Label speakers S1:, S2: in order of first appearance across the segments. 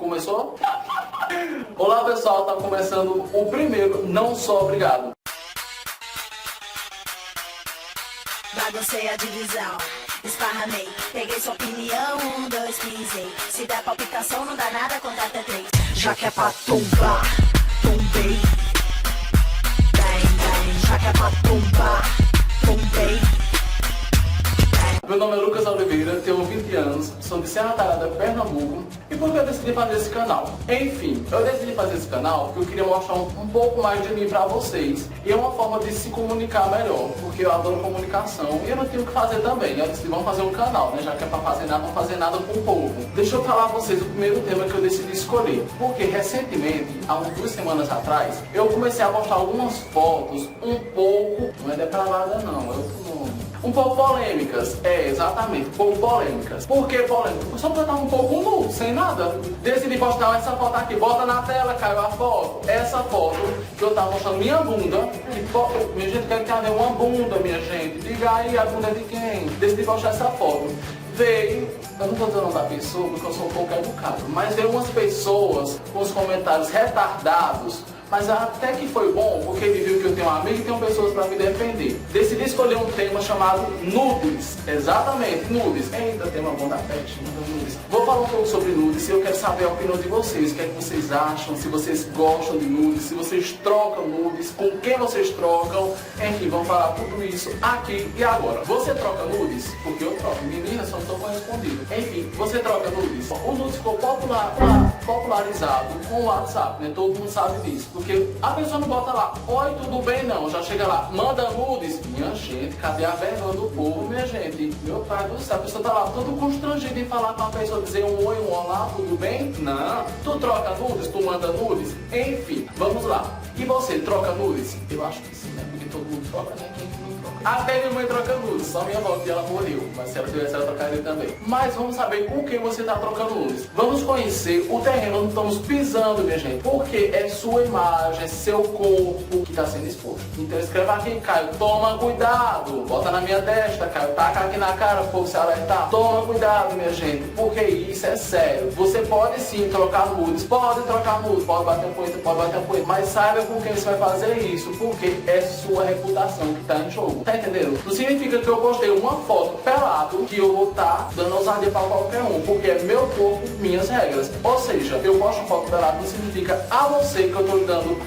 S1: Começou? Olá pessoal, tá começando o primeiro Não Sou Obrigado.
S2: Baguncei a divisão, esparramei, peguei sua opinião, 1, 2, pisei. Se der palpitação não dá nada, conta até 3. Já que é pra tombar, tombei. Bang, bang, já que é pra tombar, tombei.
S1: Meu nome é Lucas Oliveira, tenho 20 anos, sou de Serra Talhada, Pernambuco. E por que eu decidi fazer esse canal? Enfim, eu decidi fazer esse canal porque eu queria mostrar um pouco mais de mim pra vocês. E é uma forma de se comunicar melhor, porque eu adoro comunicação e eu não tenho o que fazer também. Eu decidi, vamos fazer um canal, né? Já que é pra fazer nada, não fazer nada com o povo. Deixa eu falar a vocês o primeiro tema que eu decidi escolher. Porque recentemente, há umas 2 semanas atrás, eu comecei a mostrar algumas fotos um pouco, não é depravada não, é outro nome. Um pouco polêmicas, exatamente, um pouco polêmicas. Por que polêmicas? Só porque eu tava um pouco nu, sem nada. Decidi postar essa foto aqui, bota na tela, caiu a foto. Essa foto que eu tava mostrando minha bunda. Minha gente, quer que uma bunda, minha gente. Diga aí, a bunda é de quem? Decidi postar essa foto. Veio, eu não vou dizer o nome da pessoa porque eu sou um pouco educado, mas veio umas pessoas com os comentários retardados. Mas até que foi bom, porque ele viu que eu tenho um amigo e tenho pessoas para me defender. Decidi escolher um tema chamado nudes. Exatamente, nudes. Eita, tema bom da pet, nudes. Vou falar um pouco sobre nudes e eu quero saber a opinião de vocês. O que é que vocês acham, se vocês gostam de nudes, se vocês trocam nudes, com quem vocês trocam. Enfim, vamos falar tudo isso aqui e agora. Você troca nudes? Porque eu troco. Meninas, só não estou correspondido. Enfim, você troca nudes? O nudes ficou popularizado com o WhatsApp, né? Todo mundo sabe disso. Porque a pessoa não bota lá, oi, tudo bem não, já chega lá, manda nudes. Minha gente, cadê a vergonha do povo, minha gente? Meu pai do céu, a pessoa tá lá todo constrangida em falar com a pessoa, dizer um oi, um olá, tudo bem? Não. Tu troca nudes, tu manda nudes? Enfim, vamos lá. E você troca nudes? Eu acho que sim, né? Porque todo mundo troca, né? Quem não troca? Até minha mãe troca nudes, só minha avó, que ela morreu. Mas se ela tivesse, ela trocaria também. Mas vamos saber com quem você tá trocando nudes. Vamos conhecer o terreno onde estamos pisando, minha gente. Porque é sua imagem, é seu corpo que tá sendo exposto. Então escreva aqui, Caio, toma cuidado. Bota na minha testa, Caio, taca aqui na cara, o povo se alertar. Toma cuidado, minha gente, porque isso é sério. Você pode sim trocar nudes, pode bater um punheta, mas saiba com quem você vai fazer isso, porque é sua reputação que tá em jogo. Tá entendendo? Não significa que eu postei uma foto pelado que eu vou estar dando ousadia pra qualquer um, porque é meu corpo, minhas regras. Ou seja, eu posto foto pelado não significa a você que eu tô dando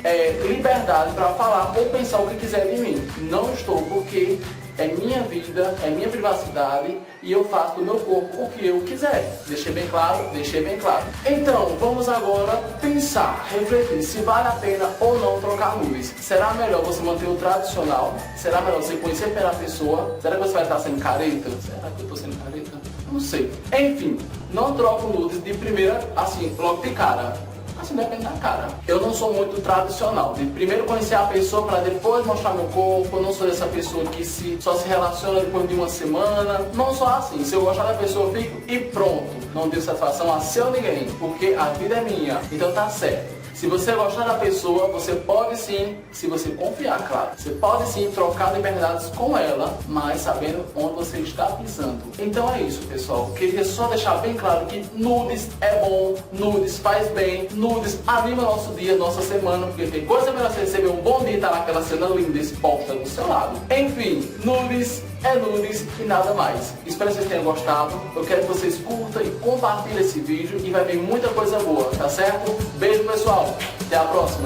S1: liberdade pra falar ou pensar o que quiser de mim. Não estou, porque é minha vida, é minha privacidade e eu faço do meu corpo o que eu quiser. Deixei bem claro? Deixei bem claro. Então, vamos agora pensar, refletir se vale a pena ou não trocar nudes. Será melhor você manter o tradicional? Será melhor você conhecer pela pessoa? Será que você vai estar sendo careta? Será que eu estou sendo careta? Não sei. Enfim, não troco nudes de primeira, assim, logo de cara. Assim, depende da cara. Eu não sou muito tradicional, de primeiro conhecer a pessoa para depois mostrar meu corpo. Eu não sou essa pessoa que só se relaciona depois de uma semana. Não sou assim. Se eu gostar da pessoa, eu fico e pronto. Não deu satisfação a seu ninguém, porque a vida é minha. Então tá certo. Se você gostar da pessoa, você pode sim, se você confiar, claro, você pode sim trocar liberdades com ela, mas sabendo onde você está pisando. Então é isso, pessoal. Queria só deixar bem claro que nudes é bom, nudes faz bem, nudes anima nosso dia, nossa semana, porque tem coisa melhor você receber um bom dia e estar naquela cena linda exposta do seu lado. Enfim, nudes é nudes e nada mais. Espero que vocês tenham gostado. Eu quero que vocês curtam e compartilhem esse vídeo e vai vir muita coisa boa, tá certo? Beijo, pessoal. Até a próxima.